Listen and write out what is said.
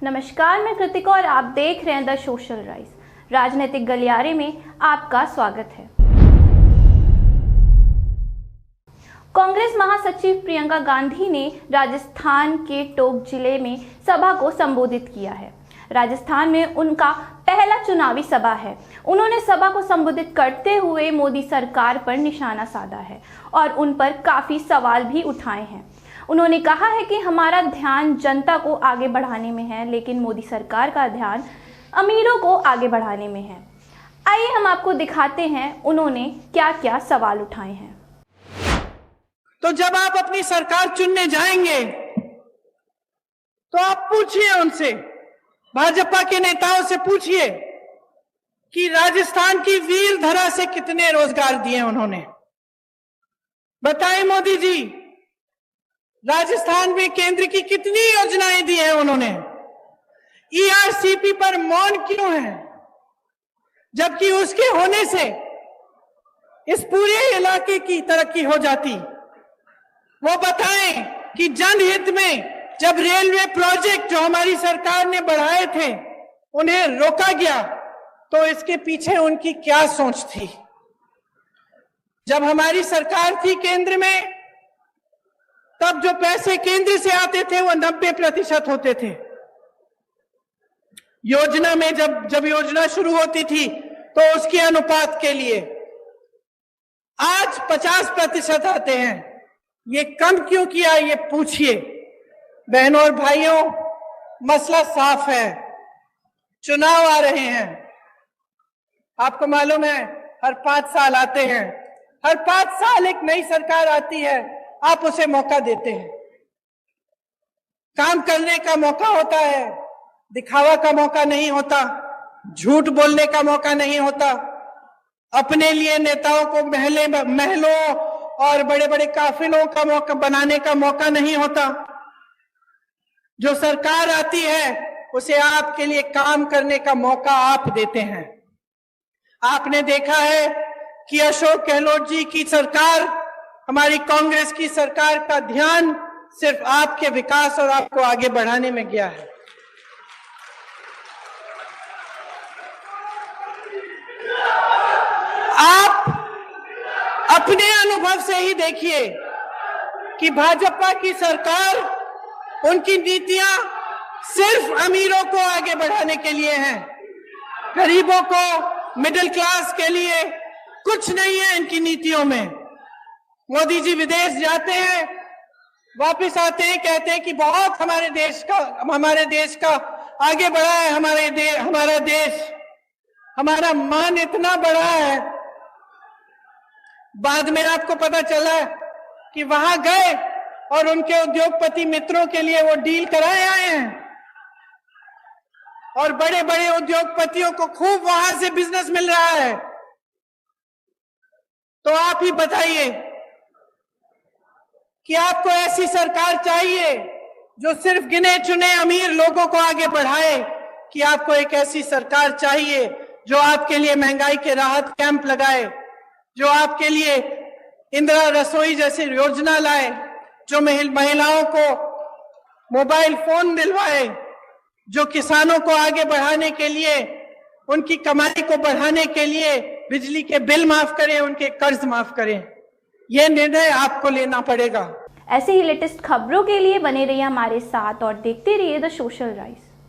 नमस्कार, मैं कृतिका और आप देख रहे हैं द सोशल राइज। राजनीतिक गलियारे में आपका स्वागत है। कांग्रेस महासचिव प्रियंका गांधी ने राजस्थान के टोंक जिले में सभा को संबोधित किया है। राजस्थान में उनका पहला चुनावी सभा है। उन्होंने सभा को संबोधित करते हुए मोदी सरकार पर निशाना साधा है और उन पर काफी सवाल भी उठाए हैं। उन्होंने कहा है कि हमारा ध्यान जनता को आगे बढ़ाने में है, लेकिन मोदी सरकार का ध्यान अमीरों को आगे बढ़ाने में है। आइए हम आपको दिखाते हैं उन्होंने क्या क्या सवाल उठाए हैं। तो जब आप अपनी सरकार चुनने जाएंगे तो आप पूछिए उनसे, भाजपा के नेताओं से पूछिए कि राजस्थान की वीर धरा से कितने रोजगार दिए उन्होंने। बताएं मोदी जी, राजस्थान में केंद्र की कितनी योजनाएं दी हैं उन्होंने। ईआरसीपी पर मौन क्यों है, जबकि उसके होने से इस पूरे इलाके की तरक्की हो जाती। वो बताएं कि जनहित में जब रेलवे प्रोजेक्ट जो हमारी सरकार ने बढ़ाए थे उन्हें रोका गया तो इसके पीछे उनकी क्या सोच थी। जब हमारी सरकार थी केंद्र में, तब जो पैसे केंद्र से आते थे वो 90% होते थे। योजना में जब योजना शुरू होती थी तो उसके अनुपात के लिए आज 50% आते हैं। ये कम क्यों किया, ये पूछिए। बहनों और भाइयों, मसला साफ है। चुनाव आ रहे हैं, आपको मालूम है हर 5 साल आते हैं। हर 5 साल एक नई सरकार आती है, आप उसे मौका देते हैं। काम करने का मौका होता है, दिखावा का मौका नहीं होता, झूठ बोलने का मौका नहीं होता, अपने लिए नेताओं को महलों और बड़े बड़े काफिलों का मौका बनाने का मौका नहीं होता। जो सरकार आती है उसे आपके लिए काम करने का मौका आप देते हैं। आपने देखा है कि अशोक गहलोत जी की सरकार, हमारी कांग्रेस की सरकार का ध्यान सिर्फ आपके विकास और आपको आगे बढ़ाने में गया है। आप अपने अनुभव से ही देखिए कि भाजपा की सरकार, उनकी नीतियां सिर्फ अमीरों को आगे बढ़ाने के लिए हैं। गरीबों को, मिडिल क्लास के लिए कुछ नहीं है इनकी नीतियों में। मोदी जी विदेश जाते हैं, वापस आते हैं, कहते हैं कि बहुत हमारे देश का आगे बढ़ा है। हमारा देश, हमारा मान इतना बड़ा है। बाद में आपको पता चला कि वहां गए और उनके उद्योगपति मित्रों के लिए वो डील कराए आए हैं और बड़े बड़े उद्योगपतियों को खूब वहां से बिजनेस मिल रहा है। तो आप ही बताइए कि आपको ऐसी सरकार चाहिए जो सिर्फ गिने चुने अमीर लोगों को आगे बढ़ाए, कि आपको एक ऐसी सरकार चाहिए जो आपके लिए महंगाई के राहत कैंप लगाए, जो आपके लिए इंदिरा रसोई जैसी योजना लाए, जो महिलाओं को मोबाइल फोन दिलवाए, जो किसानों को आगे बढ़ाने के लिए, उनकी कमाई को बढ़ाने के लिए बिजली के बिल माफ करें, उनके कर्ज माफ करें। यह निर्णय आपको लेना पड़ेगा। ऐसे ही लेटेस्ट खबरों के लिए बने रहिए हमारे साथ और देखते रहिए द सोशल राइज।